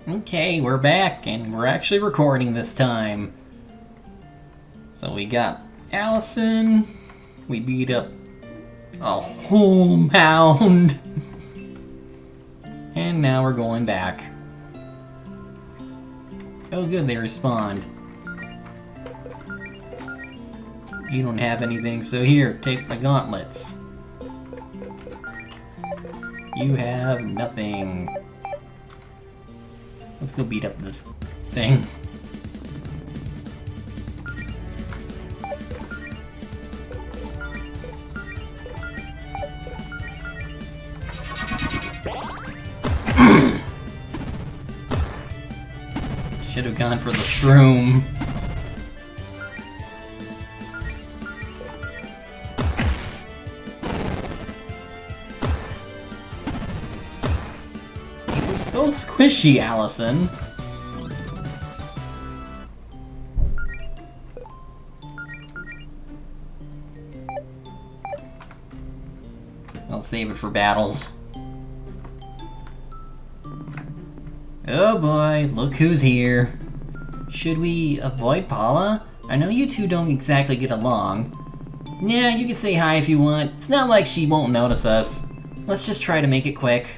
Okay, we're back, and we're actually recording this time. So we got Allison, we beat up a whole hound, and now we're going back. Oh good, they respond. You don't have anything, so here, take my gauntlets. You have nothing. Let's go beat up this thing. Should have gone for the shroom. You're so squishy, Allison. I'll save it for battles. Oh boy, look who's here. Should we avoid Paula? I know you two don't exactly get along. Nah, you can say hi if you want. It's not like she won't notice us. Let's just try to make it quick.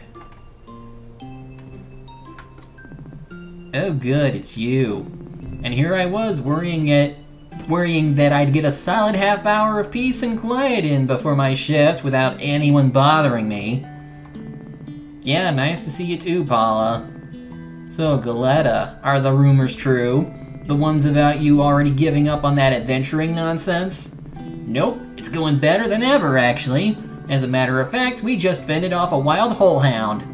Oh good, it's you. And here I was worrying that I'd get a solid half hour of peace and quiet in before my shift without anyone bothering me. Yeah, nice to see you too, Paula. So, Galetta, are the rumors true? The ones about you already giving up on that adventuring nonsense? Nope, it's going better than ever, actually. As a matter of fact, we just fended off a wild holehound.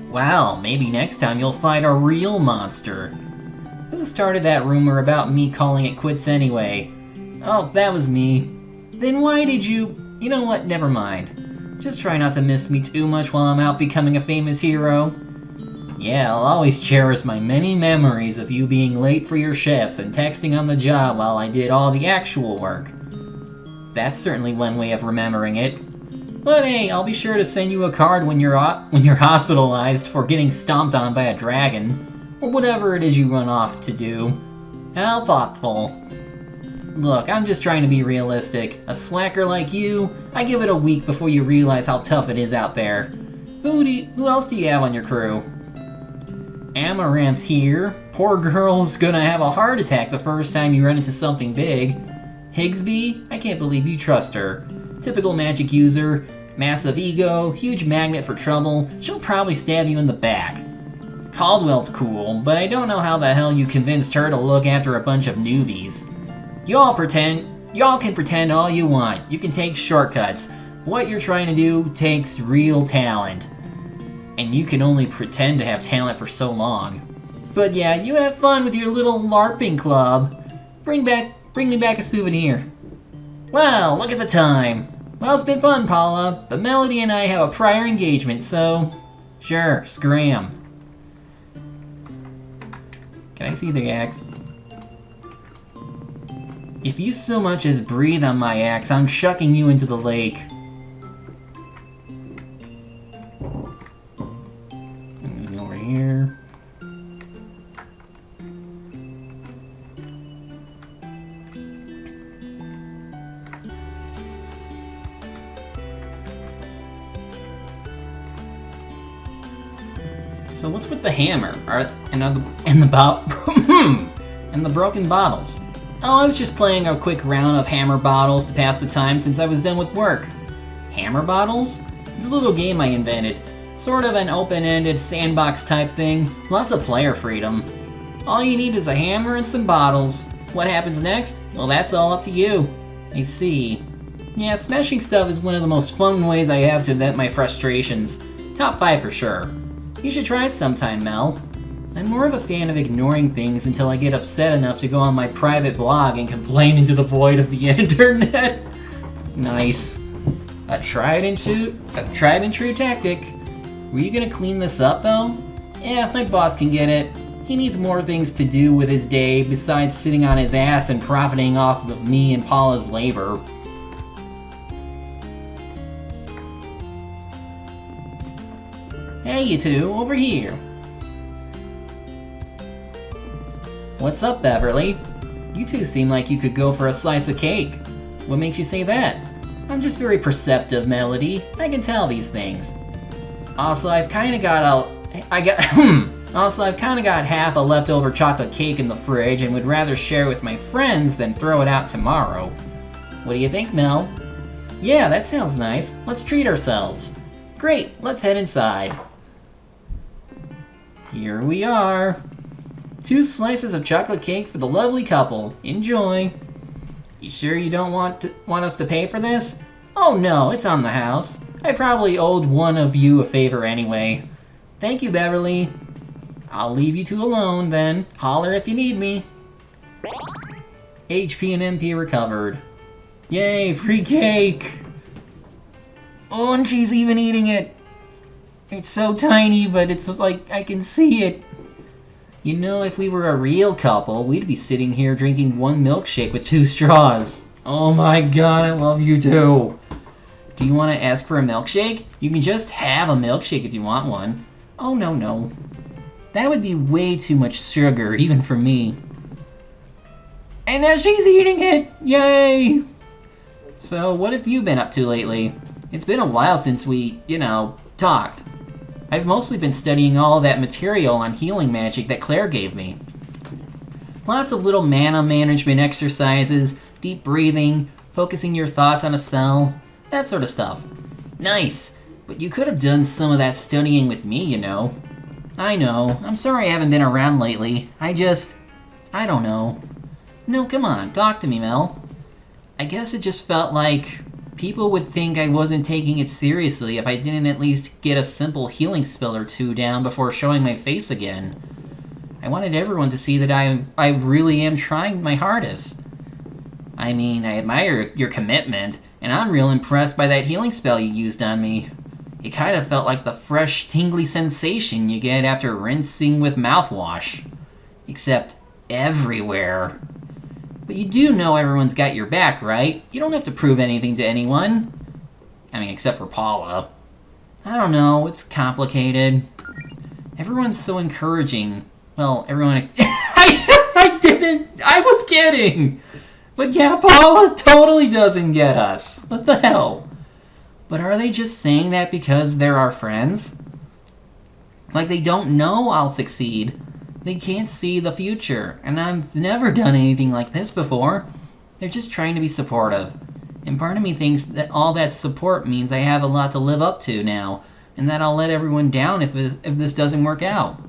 Well, maybe next time you'll fight a real monster. Who started that rumor about me calling it quits anyway? Oh, that was me. Then why did you... You know what, never mind. Just try not to miss me too much while I'm out becoming a famous hero. Yeah, I'll always cherish my many memories of you being late for your shifts and texting on the job while I did all the actual work. That's certainly one way of remembering it. But hey, I'll be sure to send you a card when you're hospitalized for getting stomped on by a dragon, or whatever it is you run off to do. How thoughtful. Look, I'm just trying to be realistic. A slacker like you, I give it a week before you realize how tough it is out there. Who else do you have on your crew? Amaranth here. Poor girl's gonna have a heart attack the first time you run into something big. Higsby? I can't believe you trust her. Typical magic user, massive ego, huge magnet for trouble. She'll probably stab you in the back. Caldwell's cool, but I don't know how the hell you convinced her to look after a bunch of newbies. Y'all can pretend all you want. You can take shortcuts. What you're trying to do takes real talent. And you can only pretend to have talent for so long. But yeah, you have fun with your little LARPing club. Bring me back a souvenir. Wow, look at the time. Well, it's been fun, Paula, but Melody and I have a prior engagement, so... Sure, scram. Can I see the axe? If you so much as breathe on my axe, I'm chucking you into the lake. Over here. So what's with the hammer? And the broken bottles? Oh, I was just playing a quick round of hammer bottles to pass the time since I was done with work. Hammer bottles? It's a little game I invented. Sort of an open-ended sandbox type thing. Lots of player freedom. All you need is a hammer and some bottles. What happens next? Well, that's all up to you. I see. Yeah, smashing stuff is one of the most fun ways I have to vent my frustrations. Top 5 for sure. You should try it sometime, Mel. I'm more of a fan of ignoring things until I get upset enough to go on my private blog and complain into the void of the internet. Nice. A tried and true tactic. Were you gonna clean this up, though? Yeah, my boss can get it. He needs more things to do with his day besides sitting on his ass and profiting off of me and Paula's labor. Hey, you two, over here. What's up, Beverly? You two seem like you could go for a slice of cake. What makes you say that? I'm just very perceptive, Melody. I can tell these things. Also, I've kinda got half a leftover chocolate cake in the fridge and would rather share with my friends than throw it out tomorrow. What do you think, Mel? Yeah, that sounds nice. Let's treat ourselves. Great, let's head inside. Here we are. 2 slices of chocolate cake for the lovely couple. Enjoy. You sure you don't want us to pay for this? Oh no, it's on the house. I probably owed one of you a favor anyway. Thank you, Beverly. I'll leave you two alone then. Holler if you need me. HP and MP recovered. Yay, free cake! Oh, and she's even eating it. It's so tiny, but it's like I can see it. You know, if we were a real couple, we'd be sitting here drinking 1 milkshake with 2 straws. Oh my god, I love you too. Do you want to ask for a milkshake? You can just have a milkshake if you want one. Oh, no. That would be way too much sugar, even for me. And now she's eating it! Yay! So, what have you been up to lately? It's been a while since we, talked. I've mostly been studying all that material on healing magic that Claire gave me. Lots of little mana management exercises, deep breathing, focusing your thoughts on a spell, that sort of stuff. Nice, but you could have done some of that studying with me, I know, I'm sorry I haven't been around lately. I don't know. No, come on, talk to me, Mel. I guess it just felt like people would think I wasn't taking it seriously if I didn't at least get a simple healing spell or 2 down before showing my face again. I wanted everyone to see that I really am trying my hardest. I mean, I admire your commitment, and I'm real impressed by that healing spell you used on me. It kind of felt like the fresh, tingly sensation you get after rinsing with mouthwash. Except everywhere. But you do know everyone's got your back, right? You don't have to prove anything to anyone. I mean, except for Paula. I don't know, it's complicated. Everyone's so encouraging. Well, everyone... I didn't! I was kidding! But yeah, Paula totally doesn't get us. What the hell? But are they just saying that because they're our friends? Like they don't know I'll succeed. They can't see the future, and I've never done anything like this before. They're just trying to be supportive. And part of me thinks that all that support means I have a lot to live up to now, and that I'll let everyone down if this doesn't work out.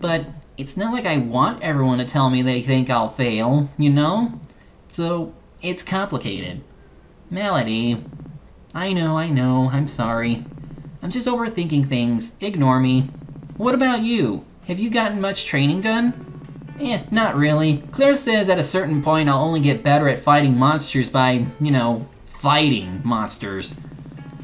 But it's not like I want everyone to tell me they think I'll fail, So, it's complicated. Melody. I know, I'm sorry. I'm just overthinking things. Ignore me. What about you? Have you gotten much training done? Not really. Claire says at a certain point I'll only get better at fighting monsters by, fighting monsters.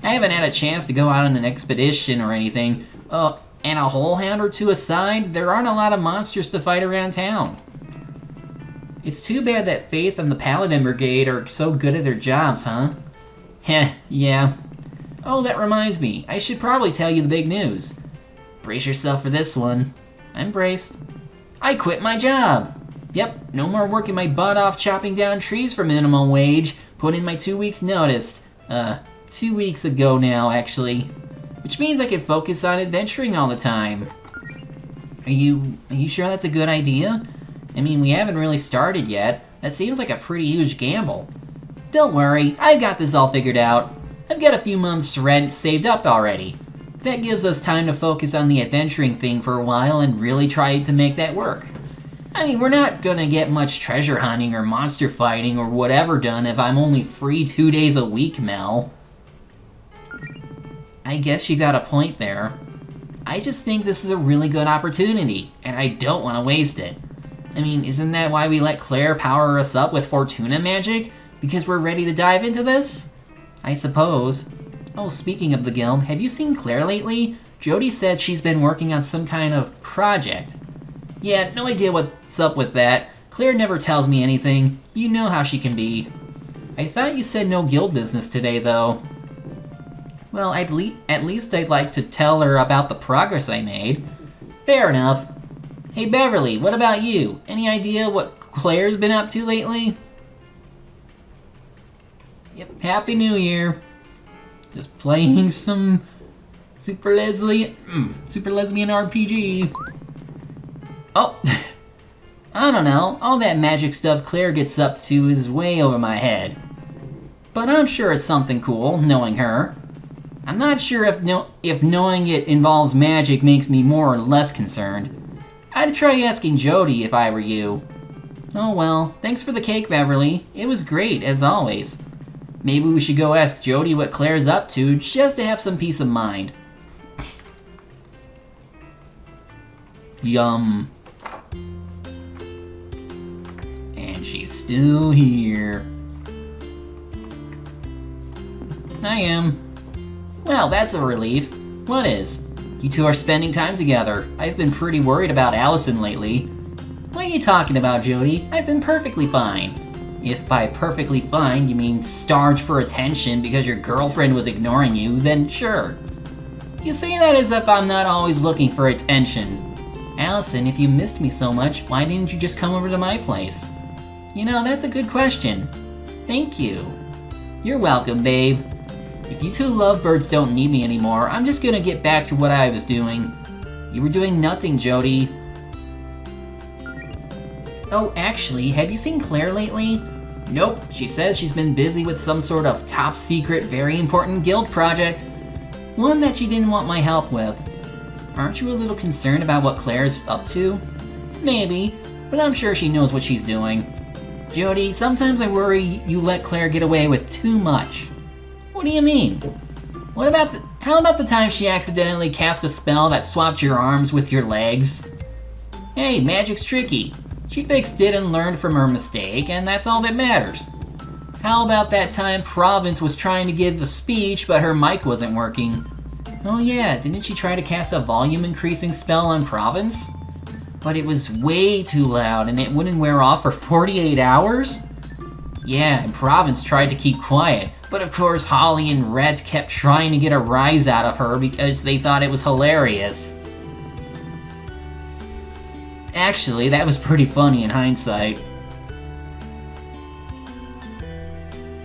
I haven't had a chance to go out on an expedition or anything. And a whole hand or 2 aside, there aren't a lot of monsters to fight around town. It's too bad that Faith and the Paladin Brigade are so good at their jobs, huh? Yeah. Oh, that reminds me. I should probably tell you the big news. Brace yourself for this one. I'm braced. I quit my job! Yep, no more working my butt off chopping down trees for minimum wage. Put in my 2 weeks notice. 2 weeks ago now, actually. Which means I can focus on adventuring all the time. Are you sure that's a good idea? I mean, we haven't really started yet. That seems like a pretty huge gamble. Don't worry, I've got this all figured out. I've got a few months' rent saved up already. That gives us time to focus on the adventuring thing for a while and really try to make that work. I mean, we're not gonna get much treasure hunting or monster fighting or whatever done if I'm only free 2 days a week, Mel. I guess you got a point there. I just think this is a really good opportunity, and I don't want to waste it. I mean, isn't that why we let Claire power us up with Fortuna magic? Because we're ready to dive into this? I suppose. Oh, speaking of the guild, have you seen Claire lately? Jodie said she's been working on some kind of project. Yeah, no idea what's up with that. Claire never tells me anything. You know how she can be. I thought you said no guild business today, though. Well, at least I'd like to tell her about the progress I made. Fair enough. Hey Beverly, what about you? Any idea what Claire's been up to lately? Yep, Happy New Year. Just playing some Super Lesbian RPG. Oh, I don't know. All that magic stuff Claire gets up to is way over my head. But I'm sure it's something cool, knowing her. I'm not sure if knowing it involves magic makes me more or less concerned. I'd try asking Jodie if I were you. Oh well, thanks for the cake, Beverly. It was great, as always. Maybe we should go ask Jodie what Claire's up to, just to have some peace of mind. Yum. And she's still here. I am. Well, that's a relief. What is? You two are spending time together. I've been pretty worried about Allison lately. What are you talking about, Jodie? I've been perfectly fine. If by perfectly fine you mean starved for attention because your girlfriend was ignoring you, then sure. You say that as if I'm not always looking for attention. Allison, if you missed me so much, why didn't you just come over to my place? You know, that's a good question. Thank you. You're welcome, babe. If you two lovebirds don't need me anymore, I'm just gonna get back to what I was doing. You were doing nothing, Jodie. Oh, actually, have you seen Claire lately? Nope, she says she's been busy with some sort of top secret, very important guild project. One that she didn't want my help with. Aren't you a little concerned about what Claire's up to? Maybe, but I'm sure she knows what she's doing. Jodie, sometimes I worry you let Claire get away with too much. What do you mean? How about the time she accidentally cast a spell that swapped your arms with your legs? Hey, magic's tricky. She fixed it and learned from her mistake, and that's all that matters. How about that time Province was trying to give a speech, but her mic wasn't working? Oh yeah, didn't she try to cast a volume increasing spell on Province? But it was way too loud and it wouldn't wear off for 48 hours? Yeah, and Province tried to keep quiet, but of course Holly and Rhett kept trying to get a rise out of her because they thought it was hilarious. Actually, that was pretty funny in hindsight.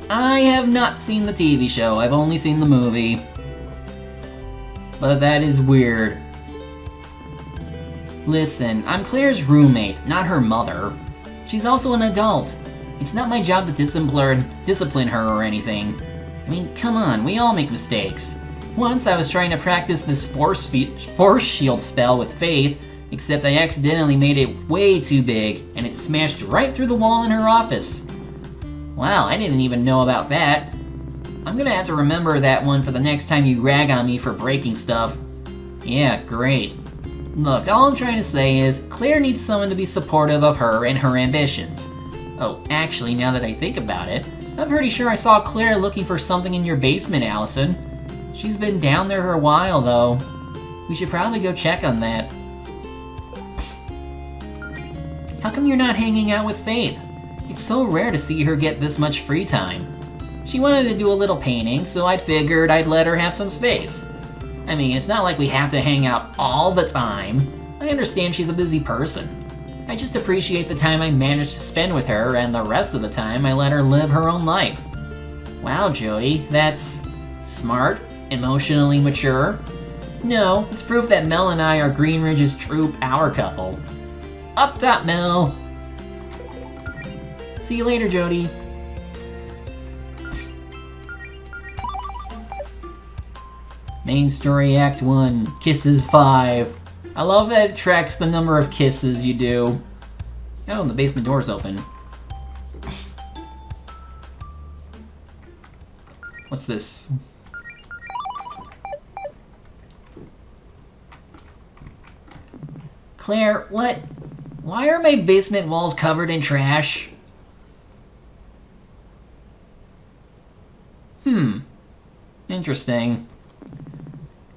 I have not seen the TV show, I've only seen the movie. But that is weird. Listen, I'm Claire's roommate, not her mother. She's also an adult. It's not my job to discipline her or anything. I mean, come on, we all make mistakes. Once I was trying to practice this force shield spell with Faith, except I accidentally made it way too big, and it smashed right through the wall in her office. Wow, I didn't even know about that. I'm gonna have to remember that one for the next time you rag on me for breaking stuff. Yeah, great. Look, all I'm trying to say is, Claire needs someone to be supportive of her and her ambitions. Oh, actually, now that I think about it, I'm pretty sure I saw Claire looking for something in your basement, Allison. She's been down there for a while, though. We should probably go check on that. How come you're not hanging out with Faith? It's so rare to see her get this much free time. She wanted to do a little painting, so I figured I'd let her have some space. I mean, it's not like we have to hang out all the time. I understand she's a busy person. I just appreciate the time I managed to spend with her, and the rest of the time I let her live her own life. Wow, Jodie, that's smart, emotionally mature. No, it's proof that Mel and I are Greenridge's true power couple. Up top, Mel! See you later, Jodie. Main story Act 1, Kisses 5. I love that it tracks the number of kisses you do. Oh, and the basement door's open. What's this? Claire, what? Why are my basement walls covered in trash? Interesting.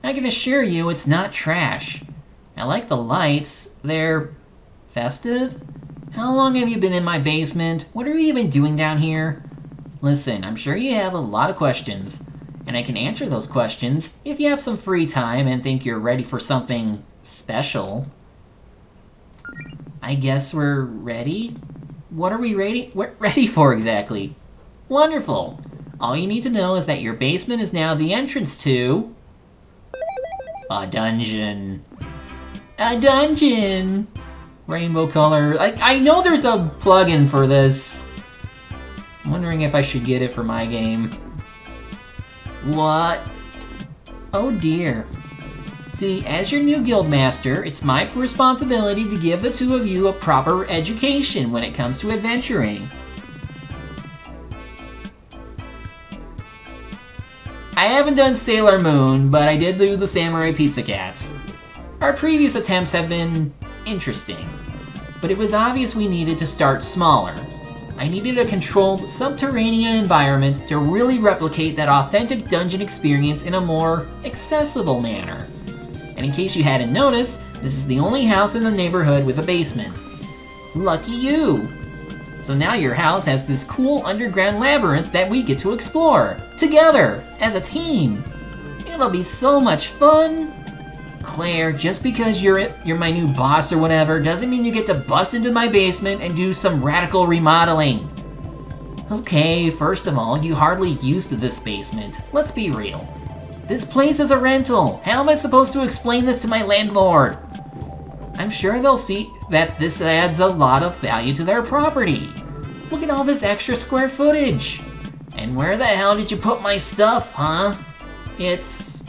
I can assure you it's not trash. I like the lights. They're festive? How long have you been in my basement? What are you even doing down here? Listen, I'm sure you have a lot of questions, and I can answer those questions if you have some free time and think you're ready for something special. I guess we're ready? What are we ready for exactly? Wonderful! All you need to know is that your basement is now the entrance to... a dungeon. A dungeon! Rainbow color. I know there's a plugin for this. I'm wondering if I should get it for my game. What? Oh dear. See, as your new guildmaster, it's my responsibility to give the two of you a proper education when it comes to adventuring. I haven't done Sailor Moon, but I did do the Samurai Pizza Cats. Our previous attempts have been interesting, but it was obvious we needed to start smaller. I needed a controlled, subterranean environment to really replicate that authentic dungeon experience in a more accessible manner. And in case you hadn't noticed, this is the only house in the neighborhood with a basement. Lucky you! So now your house has this cool underground labyrinth that we get to explore, together, as a team. It'll be so much fun! Claire, just because you're my new boss or whatever, doesn't mean you get to bust into my basement and do some radical remodeling. Okay, first of all, you hardly used this basement. Let's be real. This place is a rental. How am I supposed to explain this to my landlord? I'm sure they'll see that this adds a lot of value to their property. Look at all this extra square footage. And where the hell did you put my stuff, huh? It's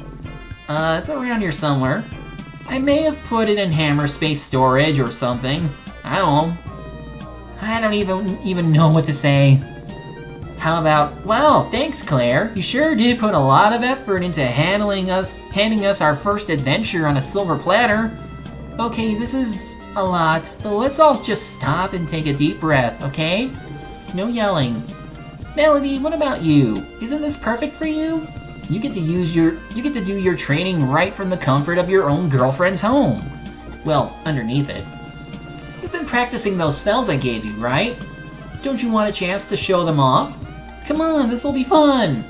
around here somewhere. I may have put it in hammer space storage or something. I don't even know what to say. How about, well, thanks Claire. You sure did put a lot of effort into handing us our first adventure on a silver platter. Okay, this is a lot, but let's all just stop and take a deep breath, okay? No yelling. Melody, what about you? Isn't this perfect for you? You get to do your training right from the comfort of your own girlfriend's home. Well, underneath it. You've been practicing those spells I gave you, right? Don't you want a chance to show them off? Come on, this'll be fun!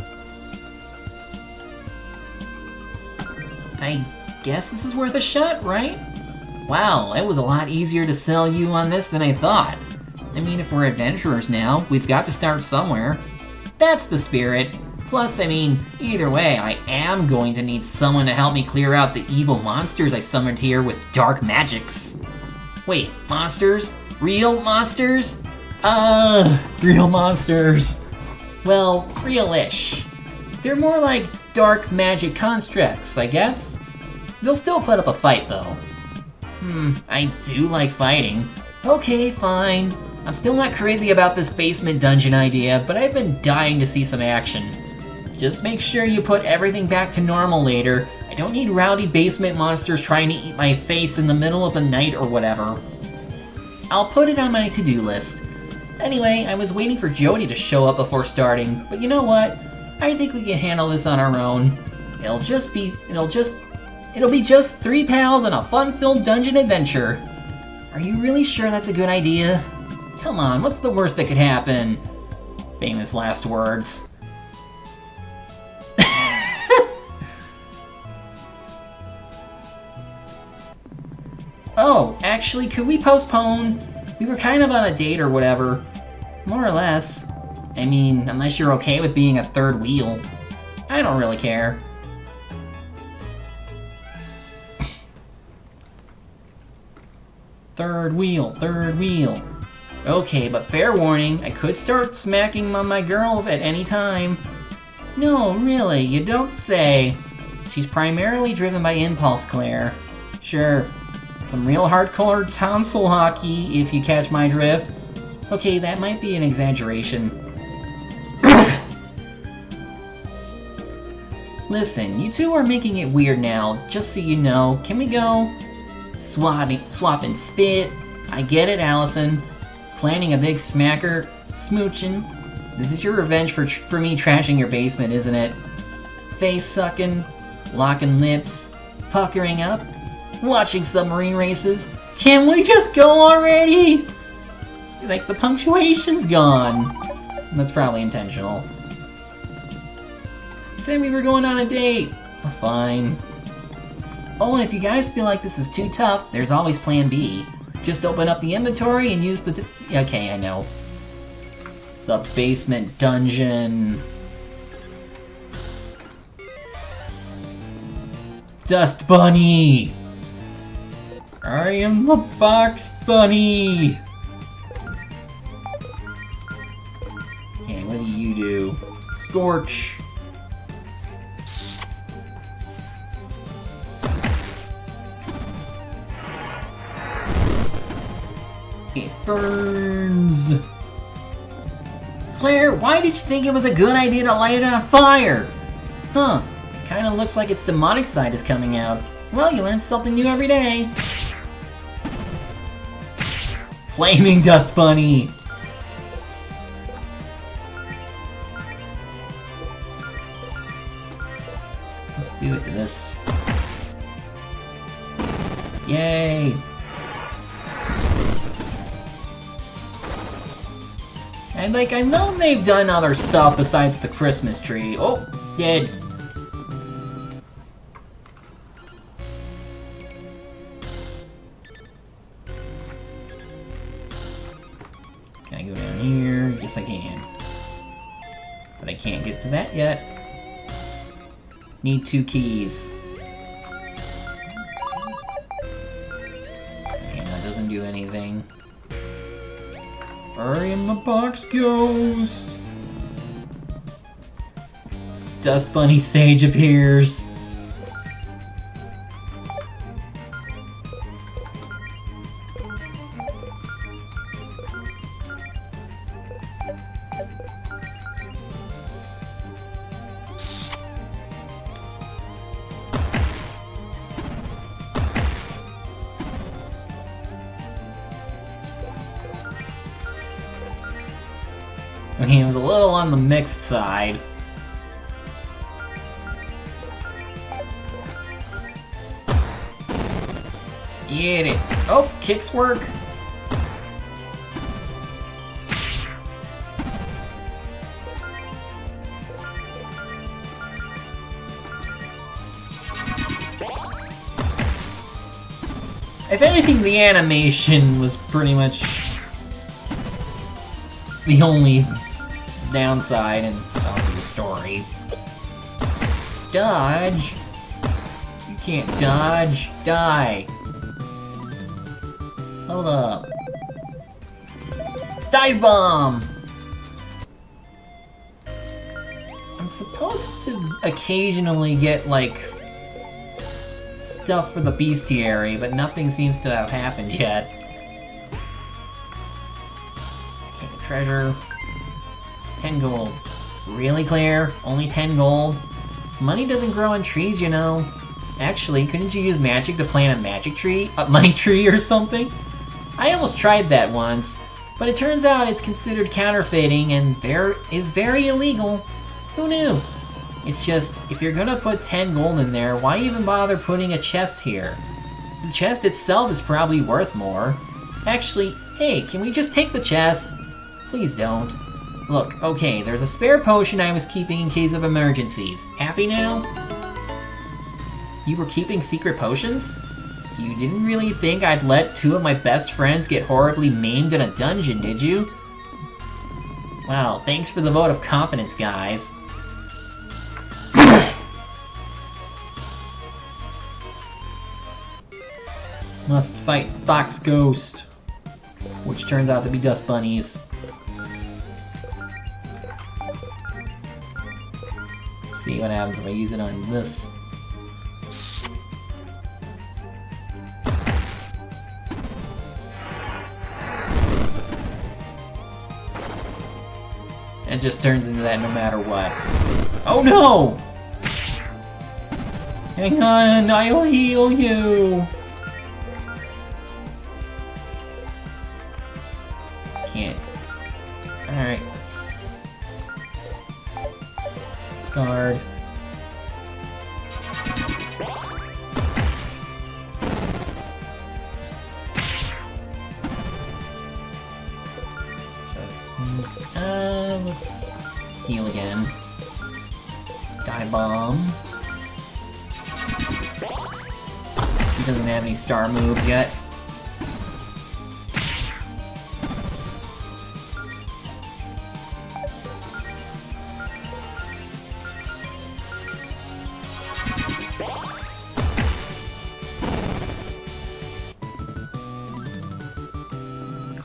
I guess this is worth a shot, right? Wow, it was a lot easier to sell you on this than I thought. I mean, if we're adventurers now, we've got to start somewhere. That's the spirit. Plus, I mean, either way, I am going to need someone to help me clear out the evil monsters I summoned here with dark magics. Wait, monsters? Real monsters? Real monsters. Well, real-ish. They're more like dark magic constructs, I guess. They'll still put up a fight, though. I do like fighting. Okay, fine. I'm still not crazy about this basement dungeon idea, but I've been dying to see some action. Just make sure you put everything back to normal later. I don't need rowdy basement monsters trying to eat my face in the middle of the night or whatever. I'll put it on my to-do list. Anyway, I was waiting for Jodie to show up before starting, but you know what? I think we can handle this on our own. It'll be just 3 pals and a fun-filled dungeon adventure. Are you really sure that's a good idea? Come on, what's the worst that could happen? Famous last words. Oh, actually, could we postpone? We were kind of on a date or whatever. More or less. I mean, unless you're okay with being a third wheel. I don't really care. Third wheel, third wheel. Okay, but fair warning, I could start smacking on my girl at any time. No, really, you don't say. She's primarily driven by impulse, Claire. Sure. Some real hardcore tonsil hockey, if you catch my drift. Okay, that might be an exaggeration. Listen, you two are making it weird now, just so you know. Can we go? Swap and spit. I get it, Allison. Planning a big smacker. Smooching. This is your revenge for me trashing your basement, isn't it? Face sucking. Locking lips. Puckering up. Watching submarine races. Can we just go already? Like, the punctuation's gone. That's probably intentional. Said we were going on a date. Fine. Oh, and if you guys feel like this is too tough, there's always plan B. Just open up the inventory and use the... Okay, I know. The basement dungeon. Dust Bunny! I am the Box Bunny! Okay, what do you do? Scorch! It burns! Claire, why did you think it was a good idea to light it on fire? Huh, kinda looks like its demonic side is coming out. Well, you learn something new every day. Flaming Dust Bunny! Let's do it to this. Yay! And I know they've done other stuff besides the Christmas tree. Oh, dead. Can I go down here? Yes, I can. But I can't get to that yet. Need 2 keys. Okay, that doesn't do anything. I am the Box Ghost! Dust Bunny Sage appears. I mean, it was a little on the mixed side. Get it. Oh, kicks work. If anything, the animation was pretty much the only downside, and also the story. Dodge! You can't dodge. Die! Hold up. Dive bomb! I'm supposed to occasionally get, like, stuff for the bestiary, but nothing seems to have happened yet. Okay, treasure. 10 gold. Really, Claire? Only 10 gold? Money doesn't grow on trees, you know. Actually, couldn't you use magic to plant a magic tree? A money tree or something? I almost tried that once, but it turns out it's considered counterfeiting and is very illegal. Who knew? It's just, if you're gonna put 10 gold in there, why even bother putting a chest here? The chest itself is probably worth more. Actually, hey, can we just take the chest? Please don't. Look, okay, there's a spare potion I was keeping in case of emergencies. Happy now? You were keeping secret potions? You didn't really think I'd let 2 of my best friends get horribly maimed in a dungeon, did you? Wow, thanks for the vote of confidence, guys. Must fight Fox Ghost, which turns out to be dust bunnies. Let's see what happens if I use it on this. It just turns into that no matter what. Oh no! Hang on, I'll heal you! Can't. Alright. Guard. Let's heal again. Die bomb. He doesn't have any star moves yet.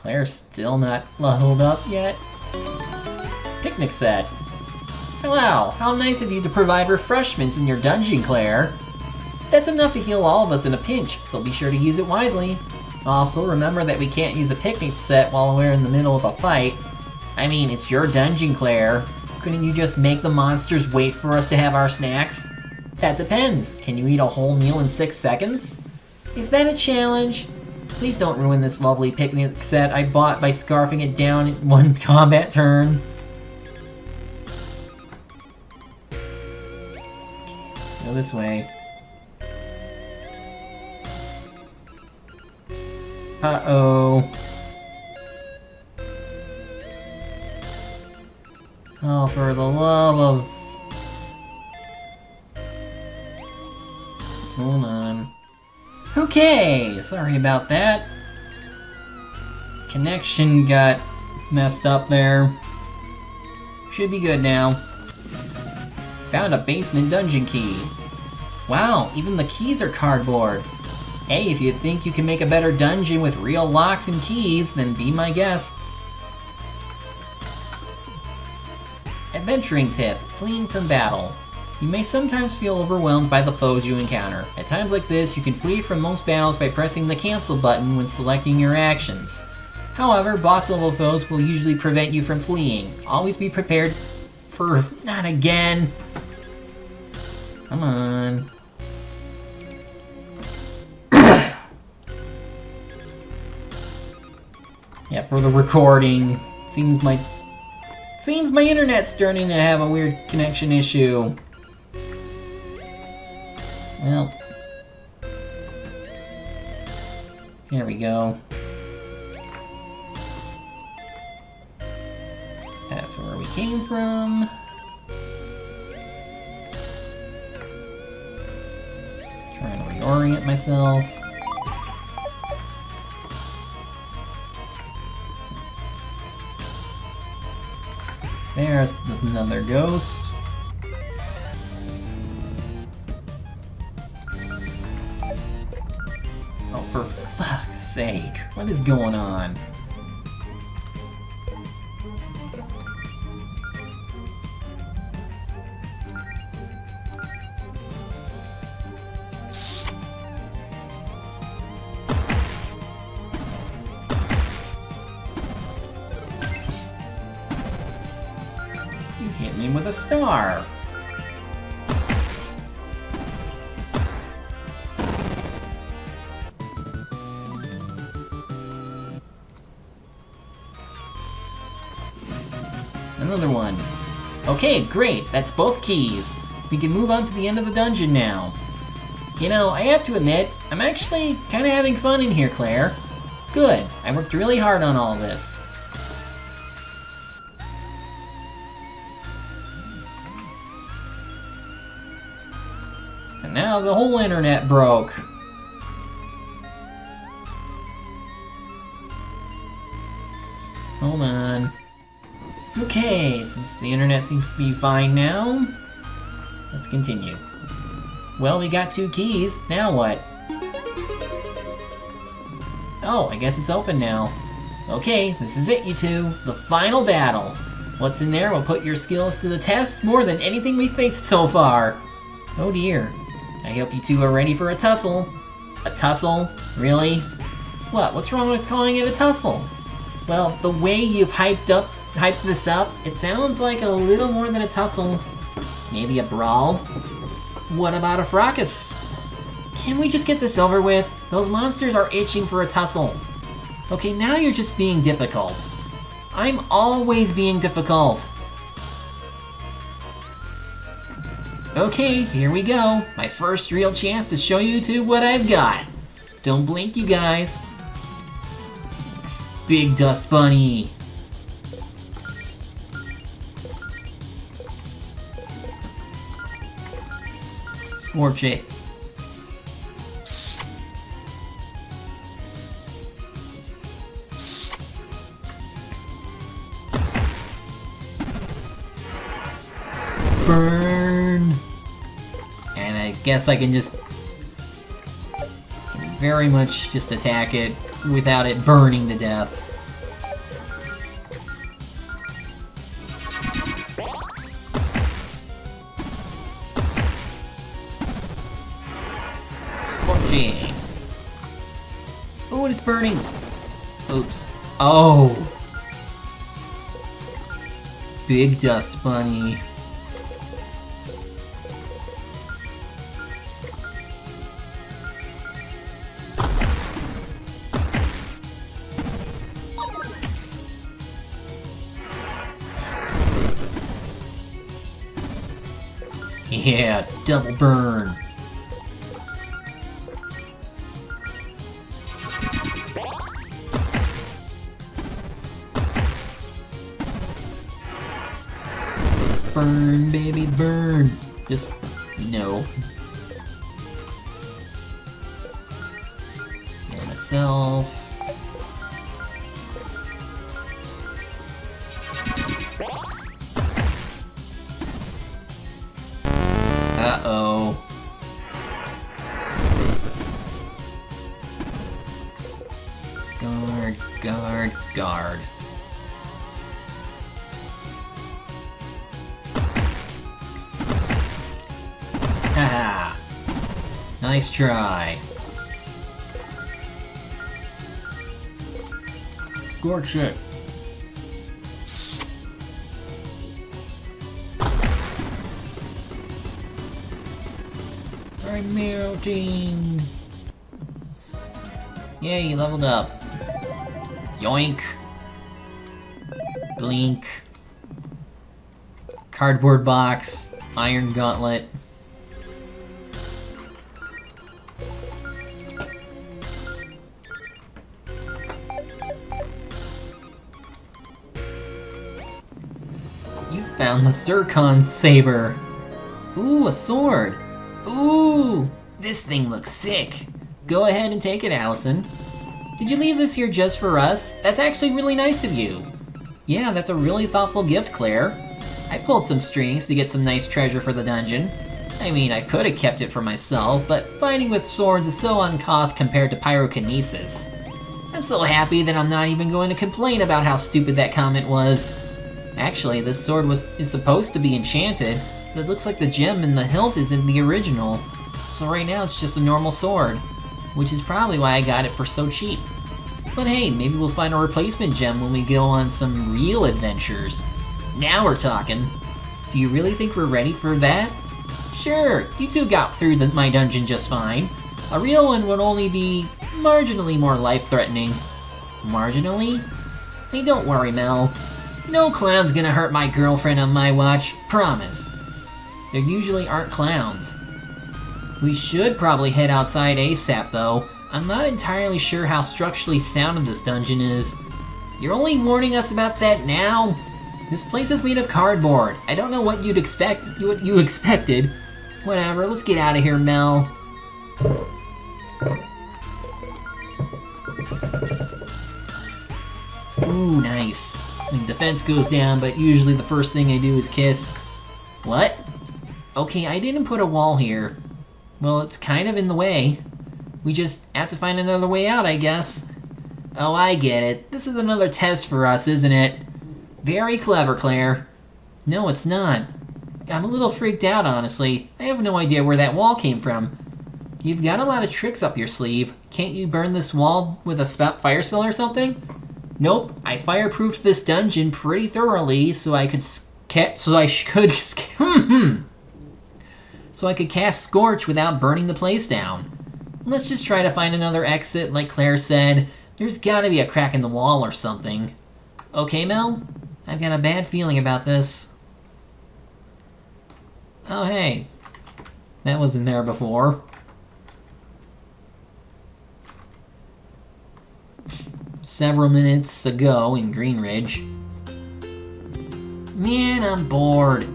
Claire's still not leveled up yet. Picnic set. Hello, how nice of you to provide refreshments in your dungeon, Claire. That's enough to heal all of us in a pinch, so be sure to use it wisely. Also, remember that we can't use a picnic set while we're in the middle of a fight. I mean, it's your dungeon, Claire. Couldn't you just make the monsters wait for us to have our snacks? That depends. Can you eat a whole meal in 6 seconds? Is that a challenge? Please don't ruin this lovely picnic set I bought by scarfing it down in one combat turn. Let's go this way. Uh-oh. Oh, for the love of... Hold on. Okay, sorry about that. Connection got messed up there. Should be good now. Found a basement dungeon key. Wow, even the keys are cardboard. Hey, if you think you can make a better dungeon with real locks and keys, then be my guest. Adventuring tip, fleeing from battle. You may sometimes feel overwhelmed by the foes you encounter. At times like this, you can flee from most battles by pressing the cancel button when selecting your actions. However, boss level foes will usually prevent you from fleeing. Always be prepared for... not again! Come on. Yeah, for the recording. Seems my internet's starting to have a weird connection issue. Well. Here we go. That's where we came from. Trying to reorient myself. There's another ghost. Oh, for fuck's sake. What is going on? Hit me with a star. Another one. Okay, great. That's both keys. We can move on to the end of the dungeon now. You know, I have to admit, I'm actually kind of having fun in here, Claire. Good. I worked really hard on all this. And now the whole internet broke. Hold on. Okay, since the internet seems to be fine now, let's continue. Well, we got 2 keys. Now what? Oh, I guess it's open now. Okay, this is it, you two. The final battle. What's in there will put your skills to the test more than anything we've faced so far. Oh dear. I hope you two are ready for a tussle. A tussle? Really? What? What's wrong with calling it a tussle? Well, the way you've hyped this up, it sounds like a little more than a tussle. Maybe a brawl? What about a fracas? Can we just get this over with? Those monsters are itching for a tussle. Okay, now you're just being difficult. I'm always being difficult. Okay, here we go. My first real chance to show you two what I've got. Don't blink, you guys. Big Dust Bunny. Scorch it. Burn. And I guess I can just very much just attack it without it burning to death. Oh, and it's burning! Oops. Oh! Big dust bunny. Yeah, double burn. Burn, baby, burn. Just, no. And myself. Uh-oh. Guard, guard, guard. Haha. Nice try. Scorch it. I'm melting. Yay, you leveled up. Yoink. Blink. Cardboard box. Iron gauntlet. You found the Zircon saber. Ooh, a sword. Ooh, this thing looks sick. Go ahead and take it, Allison. Did you leave this here just for us? That's actually really nice of you. Yeah, that's a really thoughtful gift, Claire. I pulled some strings to get some nice treasure for the dungeon. I mean, I could have kept it for myself, but fighting with swords is so uncouth compared to pyrokinesis. I'm so happy that I'm not even going to complain about how stupid that comment was. Actually, this sword is supposed to be enchanted, but it looks like the gem in the hilt isn't the original. So right now it's just a normal sword, which is probably why I got it for so cheap. But hey, maybe we'll find a replacement gem when we go on some real adventures. Now we're talking. Do you really think we're ready for that? Sure, you two got through my dungeon just fine. A real one would only be marginally more life-threatening. Marginally? Hey, don't worry, Mel. No clown's gonna hurt my girlfriend on my watch, promise. There usually aren't clowns. We should probably head outside ASAP though. I'm not entirely sure how structurally sound this dungeon is. You're only warning us about that now? This place is made of cardboard. I don't know what you expected. Whatever, let's get out of here, Mel. Ooh, nice. I mean, defense goes down, but usually the first thing I do is kiss. What? Okay, I didn't put a wall here. Well, it's kind of in the way. We just have to find another way out, I guess. Oh, I get it. This is another test for us, isn't it? Very clever, Claire. No, it's not. I'm a little freaked out, honestly. I have no idea where that wall came from. You've got a lot of tricks up your sleeve. Can't you burn this wall with a fire spell or something? Nope, I fireproofed this dungeon pretty thoroughly so I could cast Scorch without burning the place down. Let's just try to find another exit, like Claire said. There's gotta be a crack in the wall or something. Okay, Mel? I've got a bad feeling about this. Oh, hey. That wasn't there before. Several minutes ago in Greenridge. Man, I'm bored.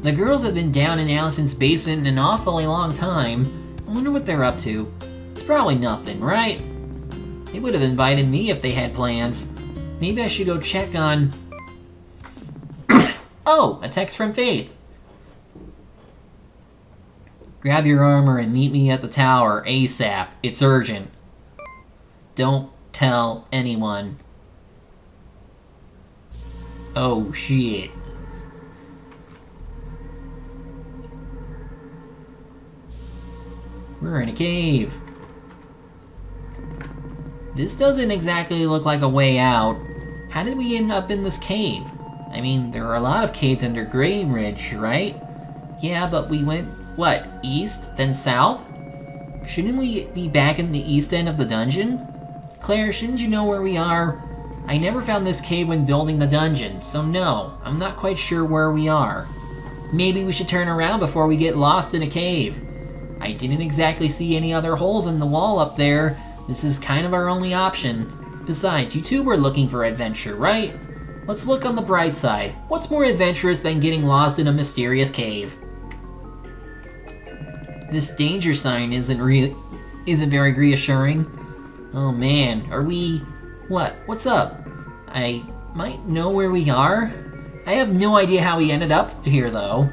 The girls have been down in Allison's basement an awfully long time. I wonder what they're up to. It's probably nothing, right? They would have invited me if they had plans. Maybe I should go check on... Oh, a text from Faith. Grab your armor and meet me at the tower ASAP. It's urgent. Don't tell anyone. Oh, shit. We're in a cave. This doesn't exactly look like a way out. How did we end up in this cave? I mean, there are a lot of caves under Green Ridge, right? Yeah, but we went, what, east, then south? Shouldn't we be back in the east end of the dungeon? Claire, shouldn't you know where we are? I never found this cave when building the dungeon, so no, I'm not quite sure where we are. Maybe we should turn around before we get lost in a cave. I didn't exactly see any other holes in the wall up there. This is kind of our only option. Besides, you two were looking for adventure, right? Let's look on the bright side. What's more adventurous than getting lost in a mysterious cave? This danger sign isn't very reassuring. Oh man, are we... What? What's up? I might know where we are? I have no idea how we ended up here, though.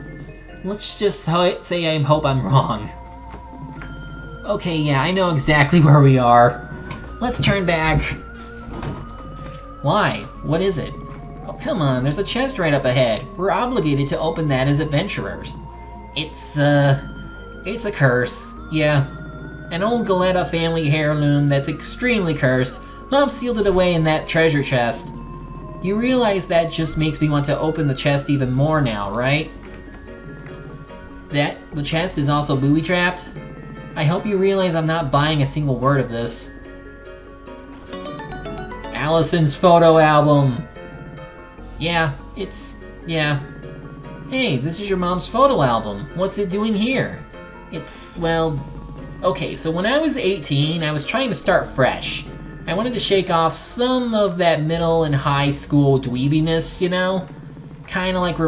Let's just say I hope I'm wrong. Okay, yeah, I know exactly where we are. Let's turn back. Why? What is it? Oh, come on, there's a chest right up ahead. We're obligated to open that as adventurers. It's a curse. Yeah. An old Galetta family heirloom that's extremely cursed. Mom sealed it away in that treasure chest. You realize that just makes me want to open the chest even more now, right? That the chest is also booby-trapped? I hope you realize I'm not buying a single word of this. Allison's photo album! Yeah. Hey, this is your mom's photo album. What's it doing here? Well... Okay, so when I was 18, I was trying to start fresh. I wanted to shake off some of that middle and high school dweebiness, you know? Kinda like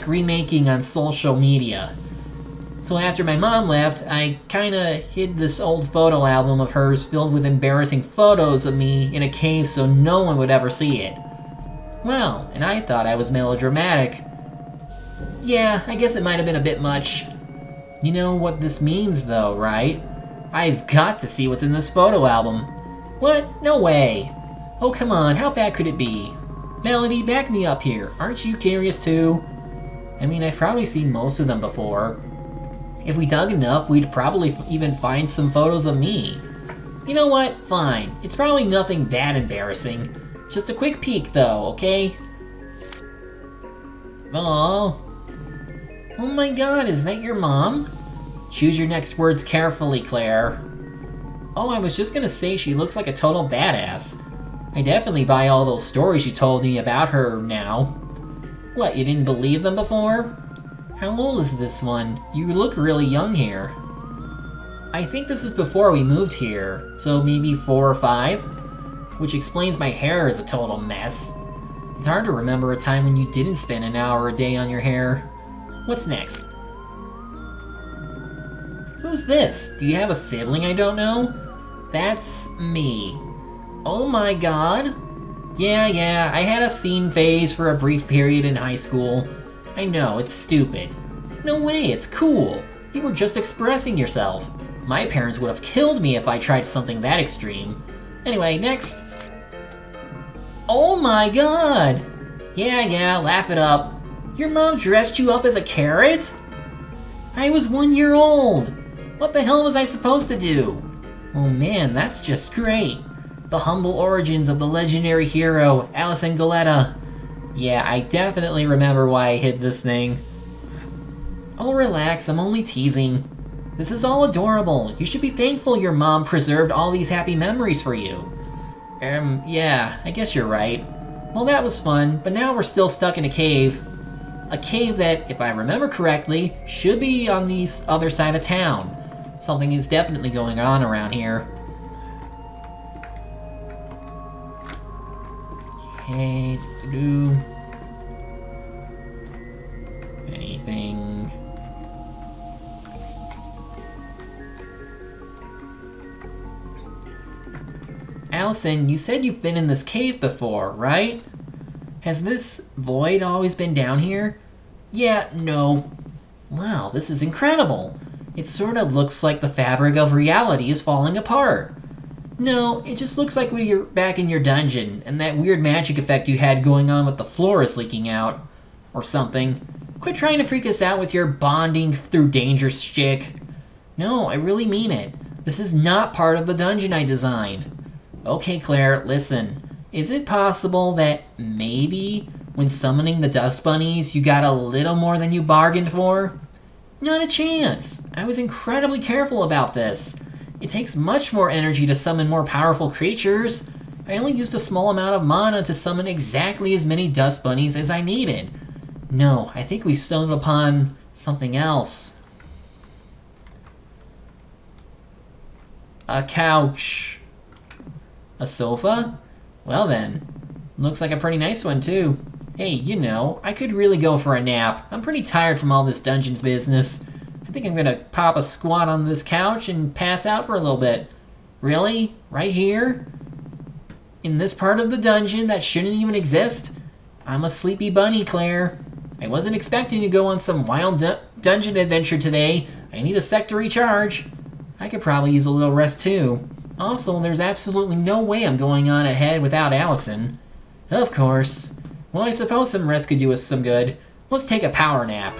remaking on social media. So after my mom left, I kinda hid this old photo album of hers filled with embarrassing photos of me in a cave so no one would ever see it. Well, and I thought I was melodramatic. Yeah, I guess it might have been a bit much. You know what this means though, right? I've got to see what's in this photo album. What? No way. Oh come on, how bad could it be? Melody, back me up here. Aren't you curious too? I mean, I've probably seen most of them before. If we dug enough, we'd probably even find some photos of me. You know what? Fine. It's probably nothing that embarrassing. Just a quick peek though, okay? Aww. Oh my god, is that your mom? Choose your next words carefully, Claire. Oh, I was just gonna say she looks like a total badass. I definitely buy all those stories you told me about her now. What, you didn't believe them before? How old is this one? You look really young here. I think this is before we moved here, so maybe 4 or 5? Which explains my hair is a total mess. It's hard to remember a time when you didn't spend an hour a day on your hair. What's next? Who's this? Do you have a sibling I don't know? That's me. Oh my god. Yeah, I had a scene phase for a brief period in high school. I know, it's stupid. No way, it's cool. You were just expressing yourself. My parents would have killed me if I tried something that extreme. Anyway, next. Oh my god! Yeah, laugh it up. Your mom dressed you up as a carrot? I was 1 year old. What the hell was I supposed to do? Oh man, that's just great. The humble origins of the legendary hero, Allison Galetta. Yeah, I definitely remember why I hid this thing. Oh, relax, I'm only teasing. This is all adorable. You should be thankful your mom preserved all these happy memories for you. Yeah, I guess you're right. Well, that was fun, but now we're still stuck in a cave. A cave that, if I remember correctly, should be on the other side of town. Something is definitely going on around here. Okay, anything? Allison, you said you've been in this cave before, right? Has this void always been down here? Yeah, no. Wow, this is incredible. It sort of looks like the fabric of reality is falling apart. No, it just looks like we're back in your dungeon, and that weird magic effect you had going on with the floor is leaking out. Or something. Quit trying to freak us out with your bonding through danger shtick. No, I really mean it. This is not part of the dungeon I designed. Okay, Claire, listen. Is it possible that maybe when summoning the dust bunnies, you got a little more than you bargained for? Not a chance. I was incredibly careful about this. It takes much more energy to summon more powerful creatures. I only used a small amount of mana to summon exactly as many dust bunnies as I needed. No, I think we stumbled upon something else. A couch. A sofa? Well then, looks like a pretty nice one too. Hey, you know, I could really go for a nap. I'm pretty tired from all this dungeons business. I think I'm gonna pop a squat on this couch and pass out for a little bit. Really? Right here? In this part of the dungeon that shouldn't even exist? I'm a sleepy bunny, Claire. I wasn't expecting to go on some wild dungeon adventure today. I need a sec to recharge. I could probably use a little rest too. Also, there's absolutely no way I'm going on ahead without Allison. Of course. Well, I suppose some rest could do us some good. Let's take a power nap.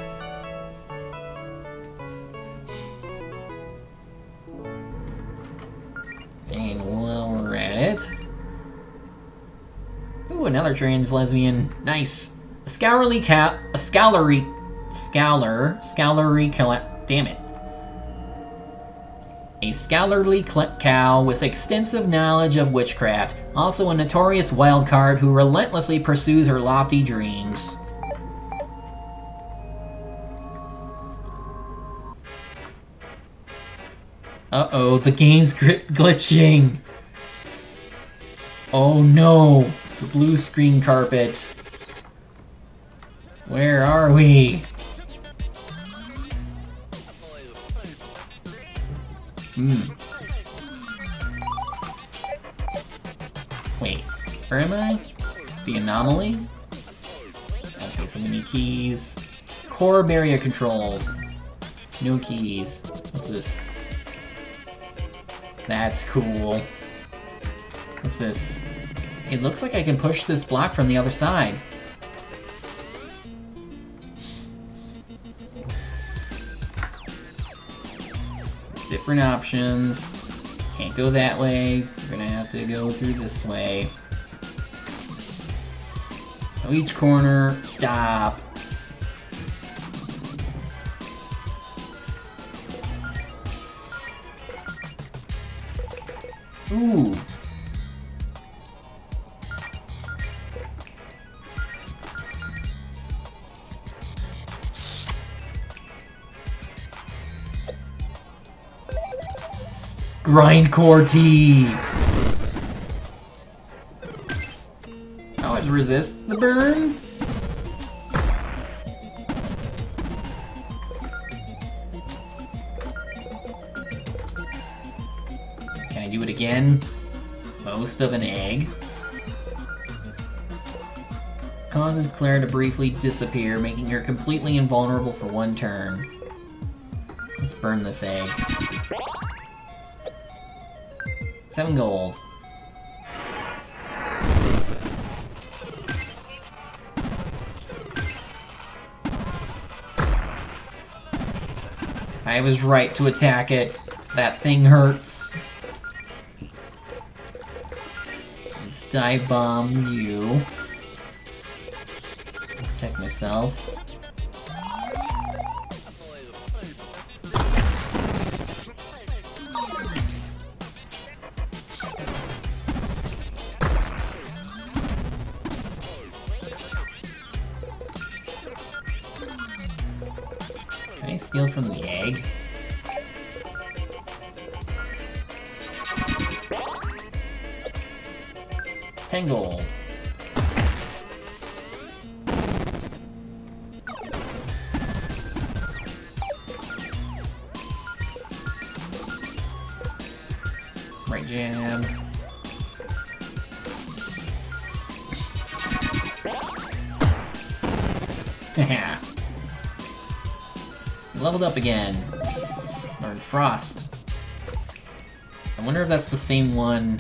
And while we're at it... Ooh, another trans lesbian. Nice. A scholarly cow... Damn it. A scholarly cow with extensive knowledge of witchcraft, also a notorious wildcard who relentlessly pursues her lofty dreams. Uh-oh, the game's glitching! Oh no, the blue screen carpet. Where are we? Wait, where am I? The Anomaly? Okay, so we need keys. Core barrier controls. No keys. What's this? That's cool. What's this? It looks like I can push this block from the other side. Different options. Can't go that way. We're gonna have to go through this way. So each corner, stop. Ooh. Grindcore tea! How much resist the burn? Can I do it again? Most of an egg. Causes Claire to briefly disappear, making her completely invulnerable for one turn. Let's burn this egg. 7 gold. I was right to attack it. That thing hurts. Let's dive bomb you. Protect myself. Can I steal from the egg? $10 gold. Right jab. Haha. Leveled up again. Learned Frost. I wonder if that's the same one.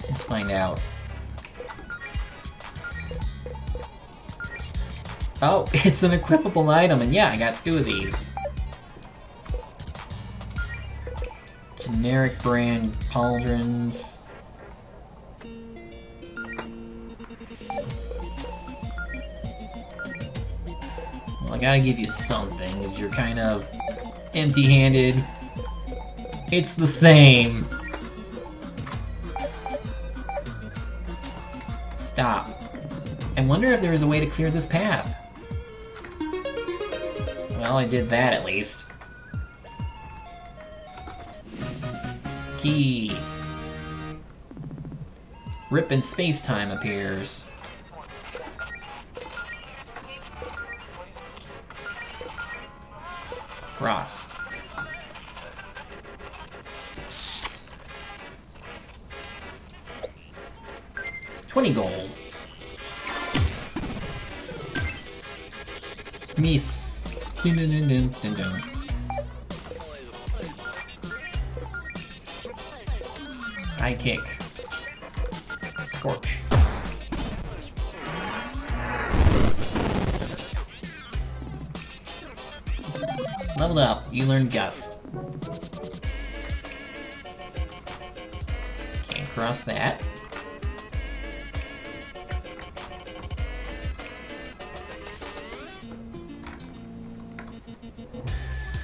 Let's find out. Oh, it's an equipable item, and yeah, I got 2 of these. Generic brand pauldrons. I gotta give you something, because you're kind of empty-handed. It's the same. Stop. I wonder if there is a way to clear this path. Well, I did that at least. Key. Rip in space-time appears. Frost. $20 gold. Miss. Dun, dun, dun, dun, dun, dun. High kick. Scorch. Leveled up. You learned Gust. Can't cross that.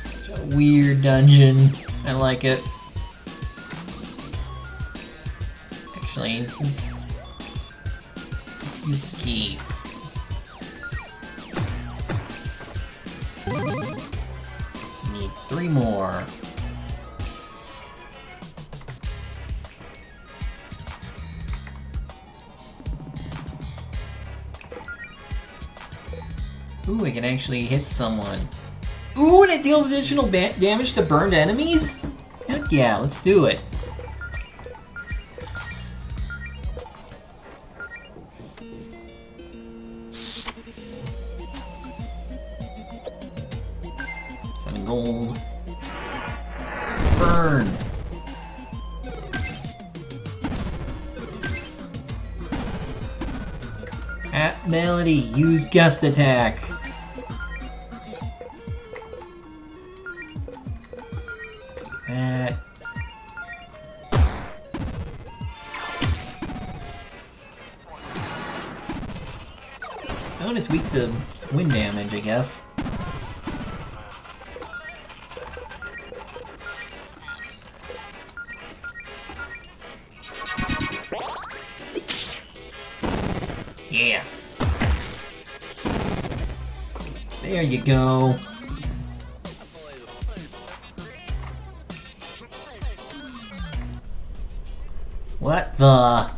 It's a weird dungeon. I like it. Actually, let's use the key. Need 3 more. Ooh, I can actually hit someone. Ooh, and it deals additional damage to burned enemies? Heck yeah, let's do it. Gold. Burn. At Melody, use Gust Attack. That. Oh, and it's weak to wind damage, I guess. Yeah. There you go. What the?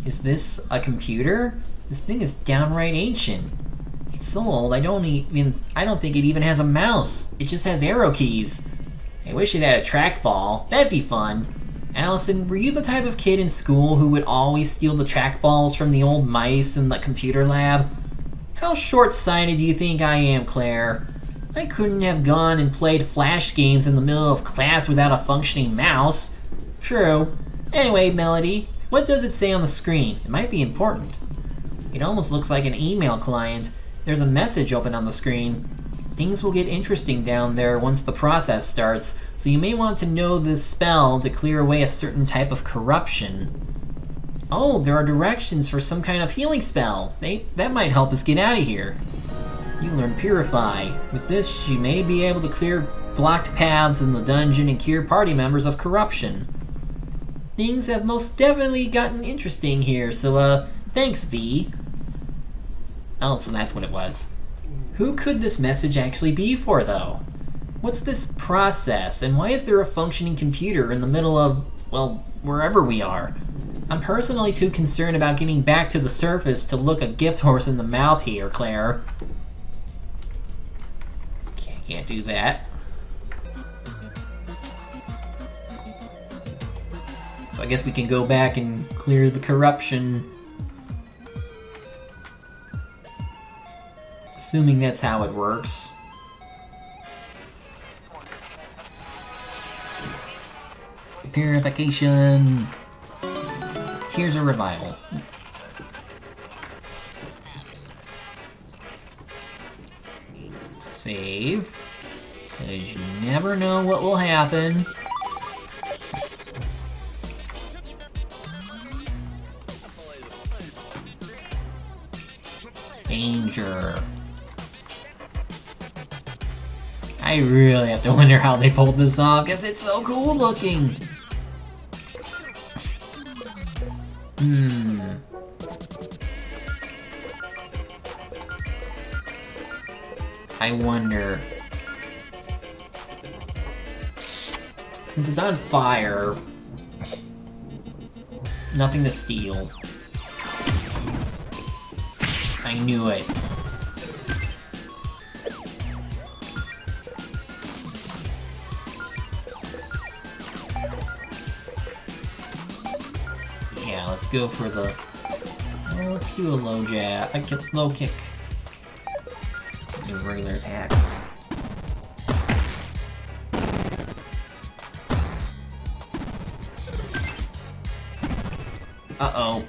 Is this a computer? This thing is downright ancient. It's so old I don't think it even has a mouse. It just has arrow keys. I wish it had a trackball. That'd be fun. Allison, were you the type of kid in school who would always steal the trackballs from the old mice in the computer lab? How short-sighted do you think I am, Claire? I couldn't have gone and played Flash games in the middle of class without a functioning mouse. True. Anyway, Melody, what does it say on the screen? It might be important. It almost looks like an email client. There's a message open on the screen. Things will get interesting down there once the process starts, so you may want to know this spell to clear away a certain type of corruption. Oh, there are directions for some kind of healing spell. That might help us get out of here. You learn Purify. With this, you may be able to clear blocked paths in the dungeon and cure party members of corruption. Things have most definitely gotten interesting here, so thanks, V. Oh, so that's what it was. Who could this message actually be for, though? What's this process, and why is there a functioning computer in the middle of, well, wherever we are? I'm personally too concerned about getting back to the surface to look a gift horse in the mouth here, Claire. Can't do that. So I guess we can go back and clear the corruption. Assuming that's how it works. Purification. Tears of Revival. Save. Because you never know what will happen. Danger. I really have to wonder how they pulled this off, because it's so cool looking! I wonder... Since it's on fire... Nothing to steal. I knew it. Yeah, let's go for the... Well, let's do a low jab. Low kick. Do a regular attack. Uh-oh.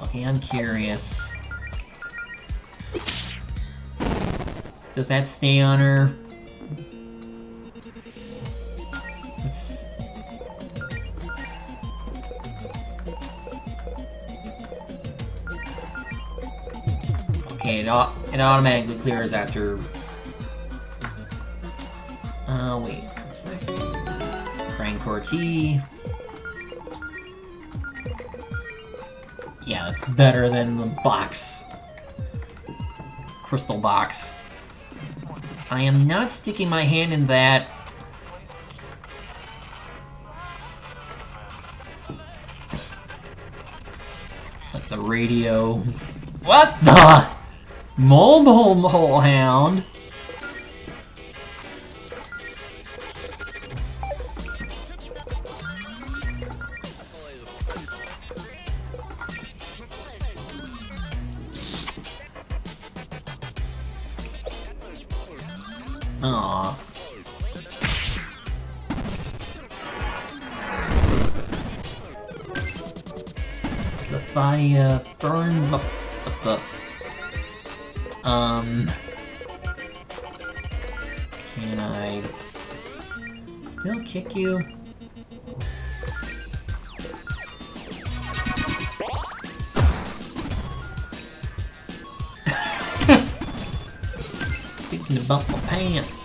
Okay, I'm curious. Does that stay on her? Let's... Okay, it automatically clears after... wait a second. Rancor T. Yeah, that's better than the box. Crystal box. I am not sticking my hand in that. It's like the radios. What the? Mole hound? Aww. The fire burns my... What the... Can I... still kick you? Speaking about my pants.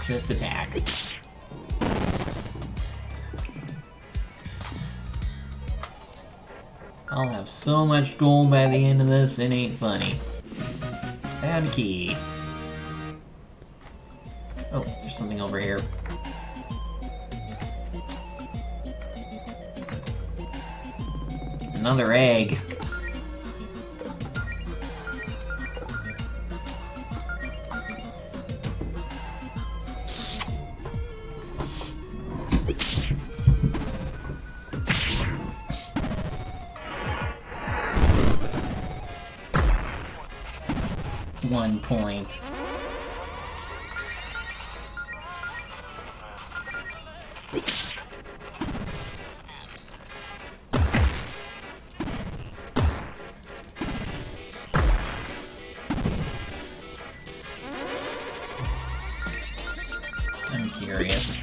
Just attack. I'll have so much gold by the end of this, it ain't funny. Found a key. Oh, there's something over here. Another egg. One point. I'm curious.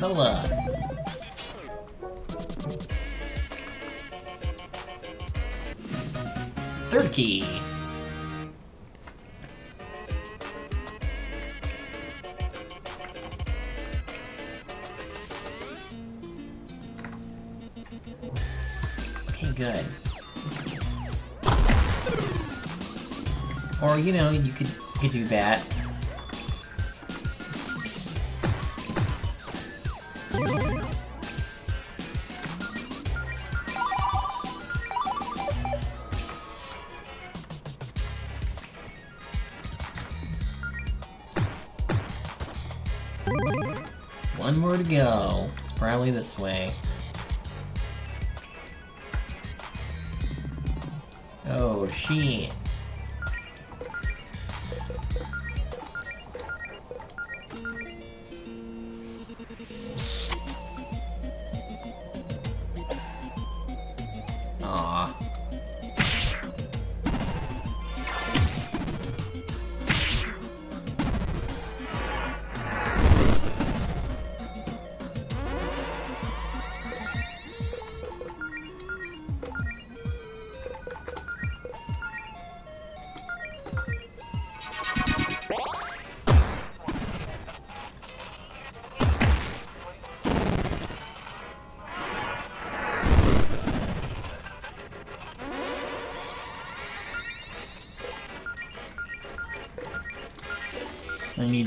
Hola. Third key. Okay, good. Or, you know, you could do that. One more to go. It's probably this way. Oh, shit.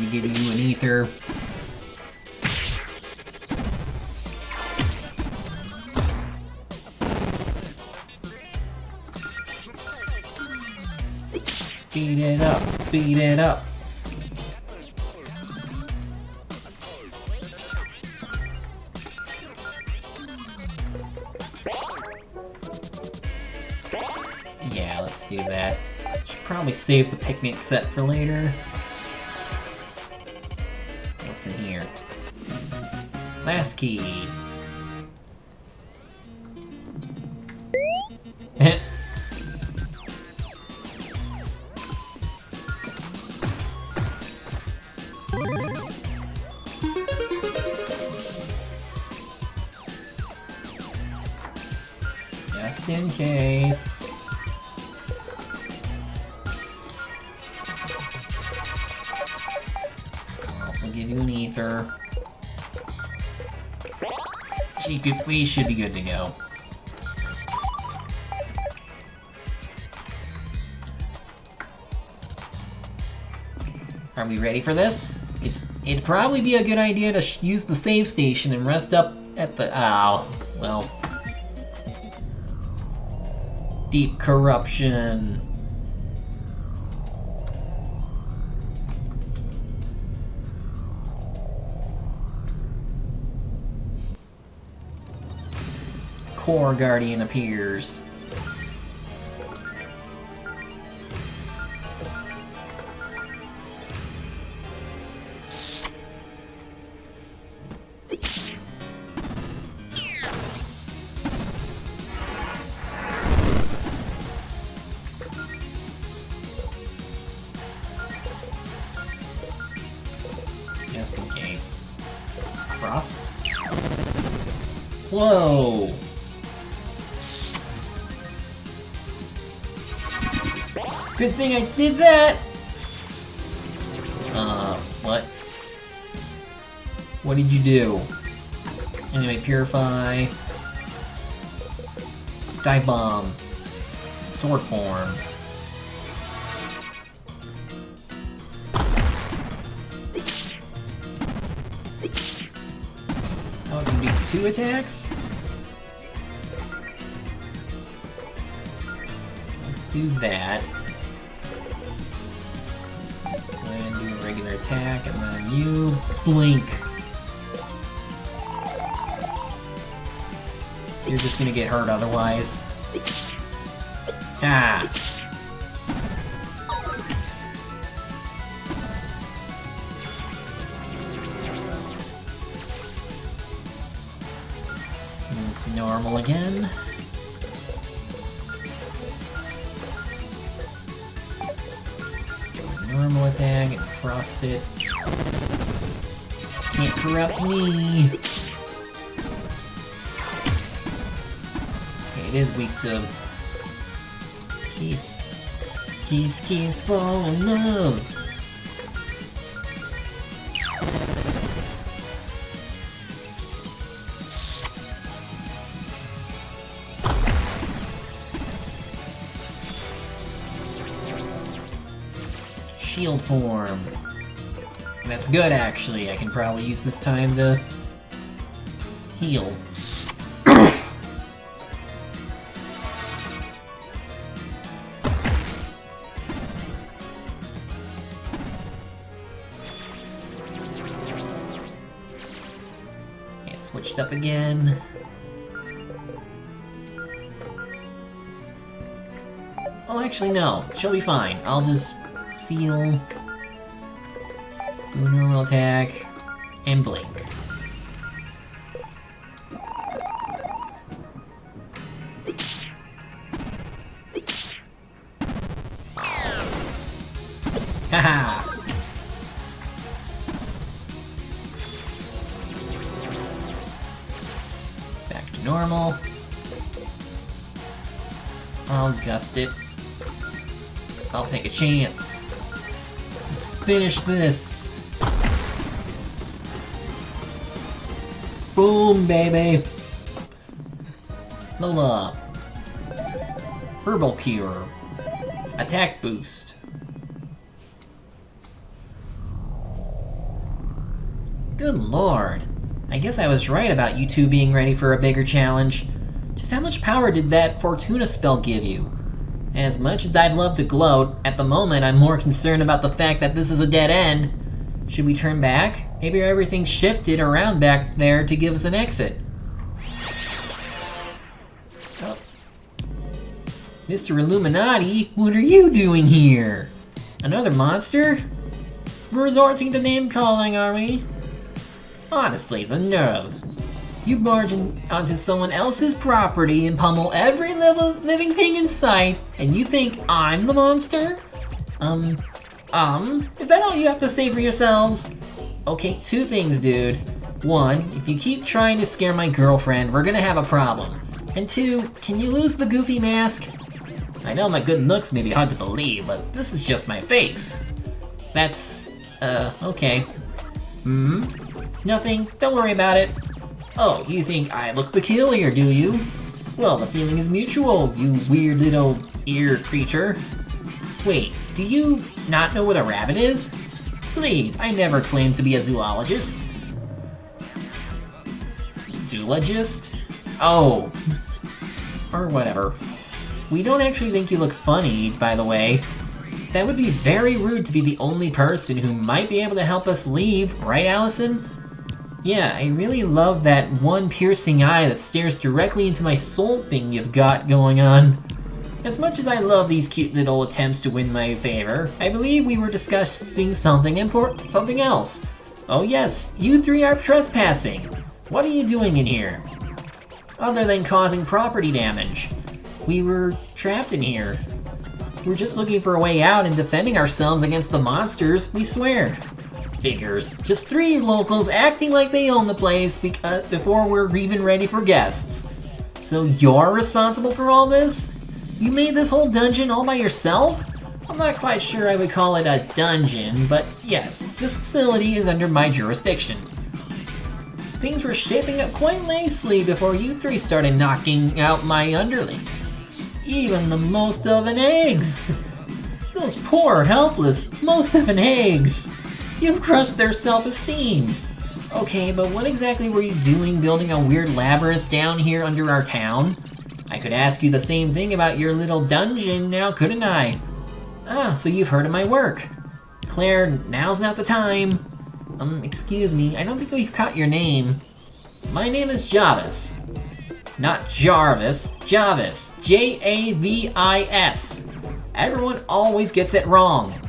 to give you an ether. Beat it up, beat it up. Yeah, let's do that. Should probably save the picnic set for later. What's in here? Last key. Just in case. I'll also give you an ether. We should be good to go. Are we ready for this? It'd probably be a good idea to use the save station and rest up at the... well... Deep corruption. Core Guardian appears. Just in case. Frost. Whoa! Good thing I did that! What? What did you do? Anyway, Purify. Dive Bomb. Sword Form. Oh, it can do 2 attacks? Let's do that. And do a regular attack, and then you blink. You're just gonna get hurt otherwise. Ah! It's normal again. Normal attack and frost it. Can't corrupt me. Okay, it is weak to Kiss. Kiss, fall in love. Shield form. And that's good, actually. I can probably use this time to heal. It switched up again. Oh, actually, no. She'll be fine. I'll just seal, do a normal attack, and blink. Haha! Back to normal. I'll gust it. I'll take a chance. Let's finish this. Boom, baby. Lola. Herbal Cure. Attack boost. Good lord. I guess I was right about you two being ready for a bigger challenge. Just how much power did that Fortuna spell give you? As much as I'd love to gloat, at the moment I'm more concerned about the fact that this is a dead end. Should we turn back? Maybe everything shifted around back there to give us an exit. Oh. Mr. Illuminati, what are you doing here? Another monster? We're resorting to name calling, are we? Honestly, the nerve. You barge onto someone else's property and pummel every living thing in sight, and you think I'm the monster? Is that all you have to say for yourselves? Okay, two things, dude. One, if you keep trying to scare my girlfriend, we're gonna have a problem. And two, can you lose the goofy mask? I know my good looks may be hard to believe, but this is just my face. That's, okay. Nothing, don't worry about it. Oh, you think I look peculiar, do you? Well, the feeling is mutual, you weird little ear creature. Wait, do you not know what a rabbit is? Please, I never claimed to be a zoologist. Zoologist? Oh. Or whatever. We don't actually think you look funny, by the way. That would be very rude to be the only person who might be able to help us leave, right, Allison? Yeah, I really love that one piercing eye that stares directly into my soul thing you've got going on. As much as I love these cute little attempts to win my favor, I believe we were discussing something else. Oh yes, you three are trespassing. What are you doing in here? Other than causing property damage. We were trapped in here. We're just looking for a way out and defending ourselves against the monsters, we swear. Figures. Just three locals acting like they own the place before we're even ready for guests. So you're responsible for all this? You made this whole dungeon all by yourself? I'm not quite sure I would call it a dungeon, but yes, this facility is under my jurisdiction. Things were shaping up quite nicely before you three started knocking out my underlings. Even the most of an eggs! Those poor, helpless most of an eggs! You've crushed their self-esteem. Okay, but what exactly were you doing building a weird labyrinth down here under our town? I could ask you the same thing about your little dungeon now, couldn't I? Ah, so you've heard of my work. Claire, now's not the time. Excuse me, I don't think we've caught your name. My name is Javis. Not Jarvis, Javis. Javis. Everyone always gets it wrong.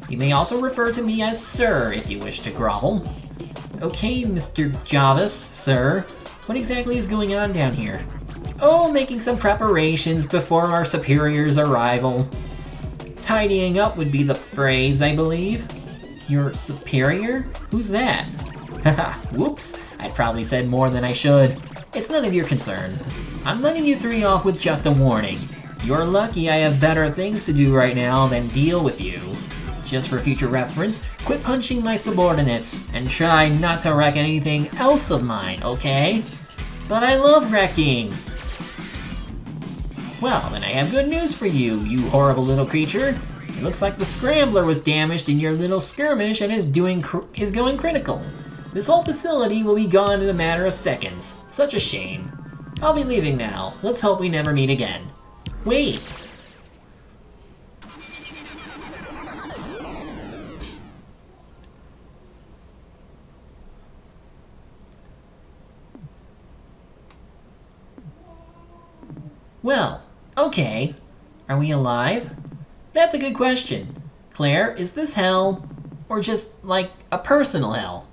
You may also refer to me as Sir if you wish to grovel. Okay, Mr. Javis, sir. What exactly is going on down here? Oh, making some preparations before our superior's arrival. Tidying up would be the phrase, I believe. Your superior? Who's that? Haha, whoops. I probably said more than I should. It's none of your concern. I'm letting you three off with just a warning. You're lucky I have better things to do right now than deal with you. Just for future reference, quit punching my subordinates, and try not to wreck anything else of mine, okay? But I love wrecking! Well, then I have good news for you, you horrible little creature. It looks like the scrambler was damaged in your little skirmish and is going critical. This whole facility will be gone in a matter of seconds. Such a shame. I'll be leaving now. Let's hope we never meet again. Wait! Well, okay. Are we alive? That's a good question. Claire, is this hell? Or just, like, a personal hell?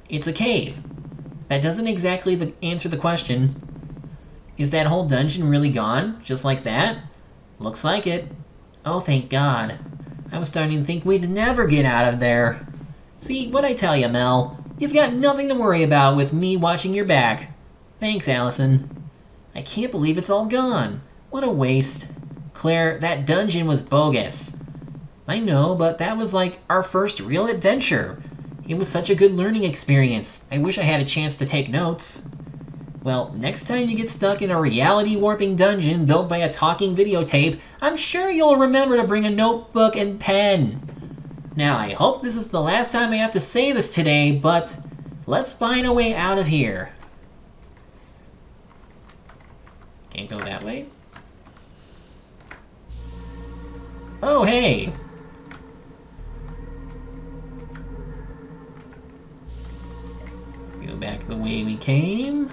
It's a cave. That doesn't exactly answer the question. Is that whole dungeon really gone? Just like that? Looks like it. Oh, thank God. I was starting to think we'd never get out of there. See, what'd I tell you, Mel? You've got nothing to worry about with me watching your back. Thanks, Allison. I can't believe it's all gone. What a waste. Claire, that dungeon was bogus. I know, but that was like our first real adventure. It was such a good learning experience. I wish I had a chance to take notes. Well, next time you get stuck in a reality-warping dungeon built by a talking videotape, I'm sure you'll remember to bring a notebook and pen. Now, I hope this is the last time I have to say this today, but let's find a way out of here. Can't go that way? Oh, hey! Go back the way we came.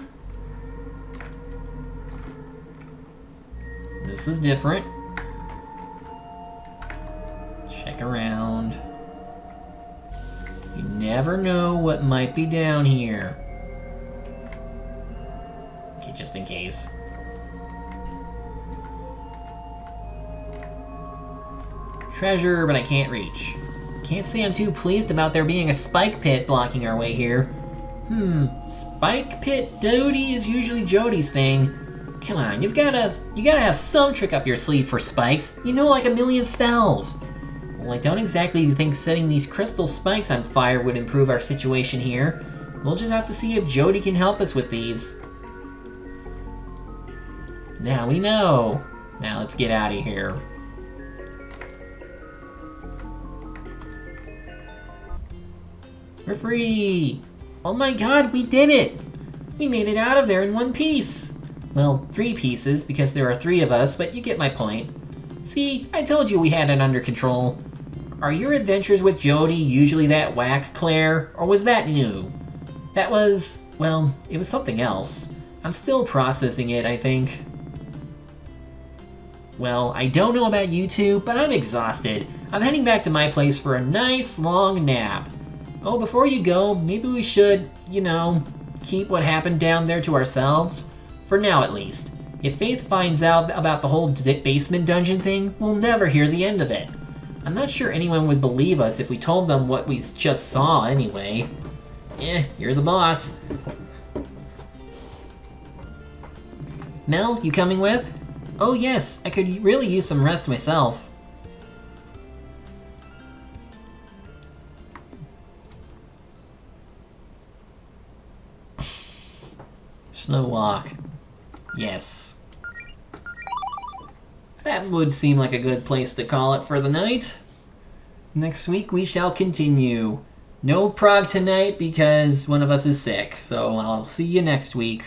This is different. Check around. You never know what might be down here. Okay, just in case. Treasure, but I can't reach. Can't say I'm too pleased about there being a spike pit blocking our way here. Spike pit Jodie is usually Jodie's thing. Come on, you gotta have some trick up your sleeve for spikes. You know, like a million spells. Well, I don't exactly think setting these crystal spikes on fire would improve our situation here. We'll just have to see if Jodie can help us with these. Now we know. Now let's get out of here. We're free! Oh my god, we did it! We made it out of there in one piece! Well, 3 pieces, because there are 3 of us, but you get my point. See, I told you we had it under control. Are your adventures with Jodie usually that whack, Claire? Or was that new? That was... well, it was something else. I'm still processing it, I think. Well, I don't know about you two, but I'm exhausted. I'm heading back to my place for a nice long nap. Oh, before you go, maybe we should, you know, keep what happened down there to ourselves. For now, at least. If Faith finds out about the whole basement dungeon thing, we'll never hear the end of it. I'm not sure anyone would believe us if we told them what we just saw anyway. You're the boss. Mel, you coming with? Oh yes, I could really use some rest myself. Slow walk. Yes. That would seem like a good place to call it for the night. Next week we shall continue. No prog tonight because one of us is sick, so I'll see you next week.